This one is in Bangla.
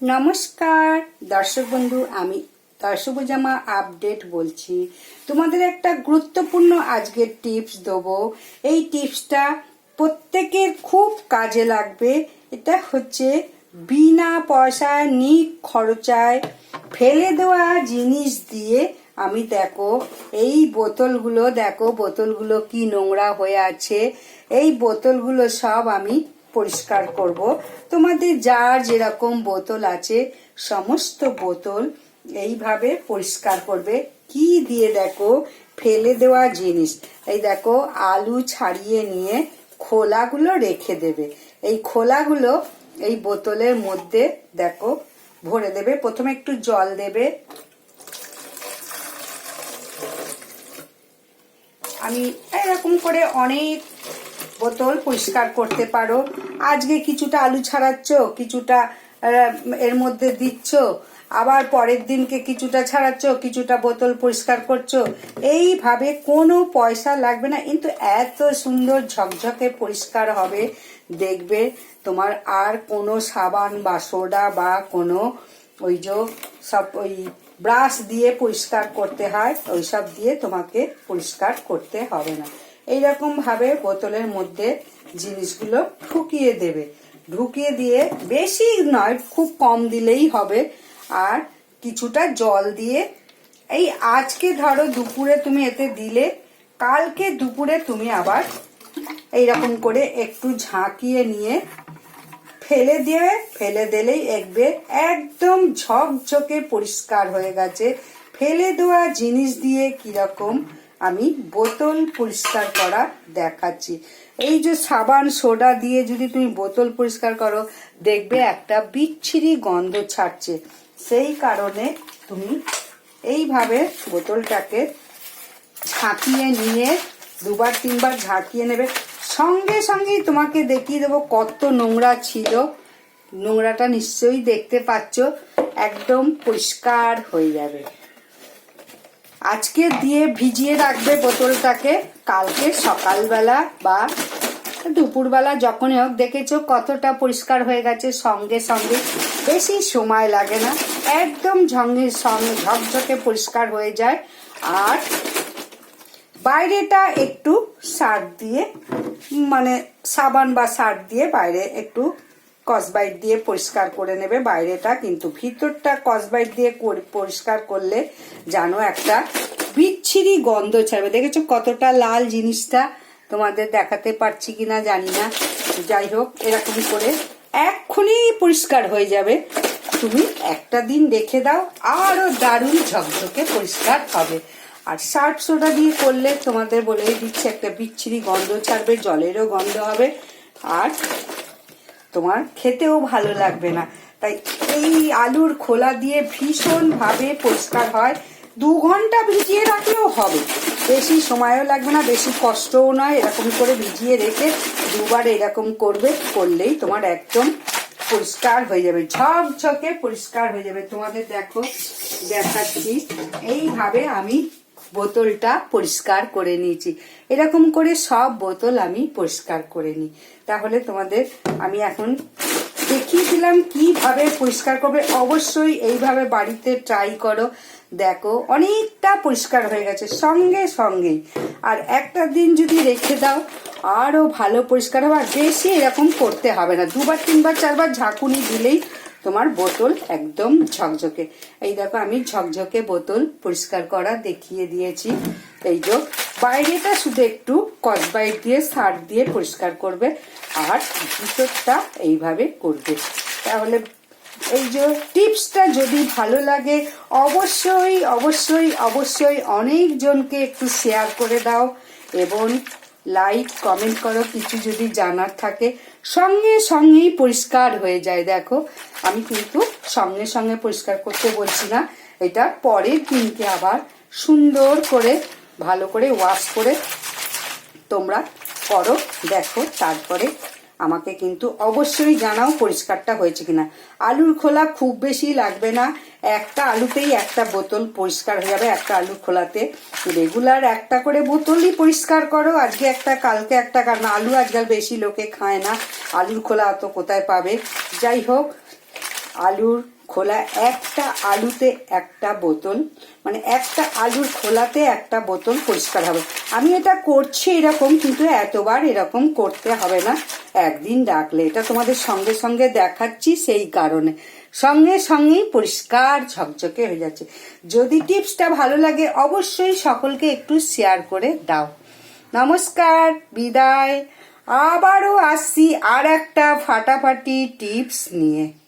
নমস্কার দর্শক বন্ধু, আমি দর্শকজামা আপডেট বলছি। তোমাদের একটা গুরুত্বপূর্ণ আজকের টিপস দেবো। এই টিপসটা প্রত্যেকের খুব কাজে লাগবে। এটা হচ্ছে বিনা পয়সায় খরচায় ফেলে দেওয়া জিনিস দিয়ে আমি এই বোতলগুলো কি নোংরা হয়ে আছে। এই বোতলগুলো সব আমি পরিষ্কার করব। তোমাদের যার যেরকম বোতল আছে সমস্ত বোতল এইভাবে পরিষ্কার করবে। কি দিয়ে ফেলে দেওয়া জিনিস। এই আলু ছাড়িয়ে নিয়ে খোলাগুলো রেখে দেবে। এই খোলাগুলো এই বোতলের মধ্যে ভরে দেবে। প্রথমে একটু জল দেবে। আমি এরকম করে অনেক বোতল পরিষ্কার করতে পারো। আজকে কিছুটা আলু ছাড়াচ্ছ, কিছুটা এর মধ্যে দিচ্ছ, আবার পরের দিনকে কিছুটা ছাড়াচ্ছ, কিছুটা বোতল পরিষ্কার করছো। এইভাবে কোনো পয়সা লাগবে না, কিন্তু এত সুন্দর ঝকঝকে পরিষ্কার হবে দেখবে। তোমার আর কোনো সাবান বা সোডা বা কোনো ওই ব্রাশ দিয়ে পরিষ্কার করতে হয়, ওইসব দিয়ে তোমাকে পরিষ্কার করতে হবে না। এইরকম ভাবে বোতলের মধ্যে জিনিসগুলো ঢুকিয়ে দেবে। ঢুকিয়ে দিয়ে বেশি নয়, খুব কম দিলেই হবে। আর কিছুটা জল দিয়ে এই আজকে ধরো দুপুরে তুমি এতে দিলে, কালকে দুপুরে তুমি আবার এইরকম করে একটু ঝাঁকিয়ে নিয়ে ফেলে দিয়ে, ফেলে দিলেই একদম ঝকঝকে পরিষ্কার হয়ে গেছে। ফেলে দেওয়া জিনিস দিয়ে কিরকম আমি বোতল পরিষ্কার করা দেখাচ্ছি। এই যে সাবান সোডা দিয়ে যদি তুমি বোতল পরিষ্কার করো, দেখবে একটা বিচ্ছিরি গন্ধ ছাড়ছে। সেই কারণে তুমি এইভাবে বোতলটাকে ঝাঁকিয়ে নিয়ে দুবার তিনবার ঝাঁকিয়ে নেবে। সঙ্গে সঙ্গেই তোমাকে দেখিয়ে দেবো কত নোংরা ছিল। নোংরাটা নিশ্চয়ই দেখতে পাচ্ছ, একদম পরিষ্কার হয়ে যাবে। আজকে দিয়ে ভিজিয়ে রাখবে বোতলটাকে, কালকে সকালবেলা বা দুপুরবেলা যখনই হোক দেখেছো কতটা পরিষ্কার হয়ে গেছে। সঙ্গে সঙ্গে বেশি সময় লাগে না, একদম ঝকঝকে পরিষ্কার হয়ে যায়। আর বাইরেটা একটু সার্ফ দিয়ে, মানে সাবান বা সার্ফ দিয়ে বাইরে একটু কসবাইট দিয়ে পরিষ্কার করে নেবে বাইরেটা, কিন্তু ভিতরটা কসবাইট দিয়ে পরিষ্কার করলে জানো একটা বিচ্ছিরি গন্ধ ছাড়বে। দেখেছো কতটা লাল জিনিসটা, তোমাদের দেখাতে পারছি কিনা জানি না। যাই হোক, এরকম করে এক্ষুনি পরিষ্কার হয়ে যাবে। তুমি একটা দিন রেখে দাও, আরো দারুণ ঝকঝকে পরিষ্কার হবে। আর সার্ফ সোডা দিয়ে করলে তোমাদের বলেই দিচ্ছে একটা বিচ্ছিরি গন্ধ ছাড়বে, জলেরও গন্ধ হবে, আর তোমার খেতেও ভালো লাগবে না। তাই এই আলুর খোলা দিয়ে ভীষণ ভাবে পরিষ্কার হয়। 2 ঘন্টা ভিজিয়ে রাখলেও হবে, বেশি সময়ও লাগবে না, বেশি কষ্টও নয়। এরকম করে ভিজিয়ে রেখে দুবার এরকম করলেই তোমার একদম পরিষ্কার হয়ে যাবে, ঝকঝকে পরিষ্কার হয়ে যাবে। তোমাদের দেখাচ্ছি এইভাবে আমি বোতলটা পরিষ্কার করে নিয়েছি। এরকম করে সব বোতল আমি পরিষ্কার করে নিই। তাহলে তোমাদের আমি এখন দেখিয়ে দিলাম কিভাবে পরিষ্কার করবে। অবশ্যই এইভাবে বাড়িতে ট্রাই করো, দেখো অনেকটা পরিষ্কার হয়ে গেছে সঙ্গে সঙ্গেই। আর একটা দিন যদি রেখে দাও আরো ভালো পরিষ্কার হবে। আর বেশি এরকম করতে হবে না, 2 বার 3 বার 4 বার ঝাঁকুনি দিলেই তোমার বোতল একদম ঝকঝকে। এই দেখো আমি ঝকঝকে বোতল পরিষ্কার করা দেখিয়ে দিয়েছি। এই যে বাইরেটা শুধু একটু কসবাইট দিয়ে সার্ফ দিয়ে পরিষ্কার করবে, আর ভিতরটা এইভাবে করবে। তাহলে এই যে টিপসটা যদি ভালো লাগে অবশ্যই অবশ্যই অবশ্যই অনেকজনকে একটু শেয়ার করে দাও, এবং লাইক কমেন্ট করো। কিছু যদি জানার থাকে, সঙ্গে সঙ্গেই পরিষ্কার হয়ে যায়। দেখো আমি কিন্তু সঙ্গে সঙ্গে পরিষ্কার করতে বলছি না, এটা পরের দিনকে আবার সুন্দর করে ভালো করে ওয়াশ করে তোমরা করো। দেখো তারপরে আমাকে কিন্তু অবশ্যই জানাও পরিষ্কারটা হয়েছে কিনা। আলুর খোলা খুব বেশি লাগবে না, একটা আলুতেই একটা বোতল পরিষ্কার হয়ে যাবে। একটা আলুর খোলাতে রেগুলার একটা করে বোতলই পরিষ্কার করো, আজকে একটা কালকে একটা, কারণ আলু আজকাল বেশি লোকে খায় না, আলুর খোলা অত কোথায় পাবে। যাই হোক, আলুর খোলা, একটা আলুতে একটা বোতল, মানে একটা আলুর খোলাতে একটা বোতল পরিষ্কার হবে। আমি এটা করছি এরকম, কিন্তু এতবার এরকম করতে হবে না, একদিন রাখলে। এটা তোমাদের সঙ্গে সঙ্গে দেখাচ্ছি, সেই কারণে সঙ্গে সঙ্গেই পরিষ্কার ঝকঝকে হয়ে যাচ্ছে। যদি টিপসটা ভালো লাগে অবশ্যই সকলকে একটু শেয়ার করে দাও। নমস্কার, বিদায়। আবারও আসছি আর একটা ফাটাফাটি টিপস নিয়ে।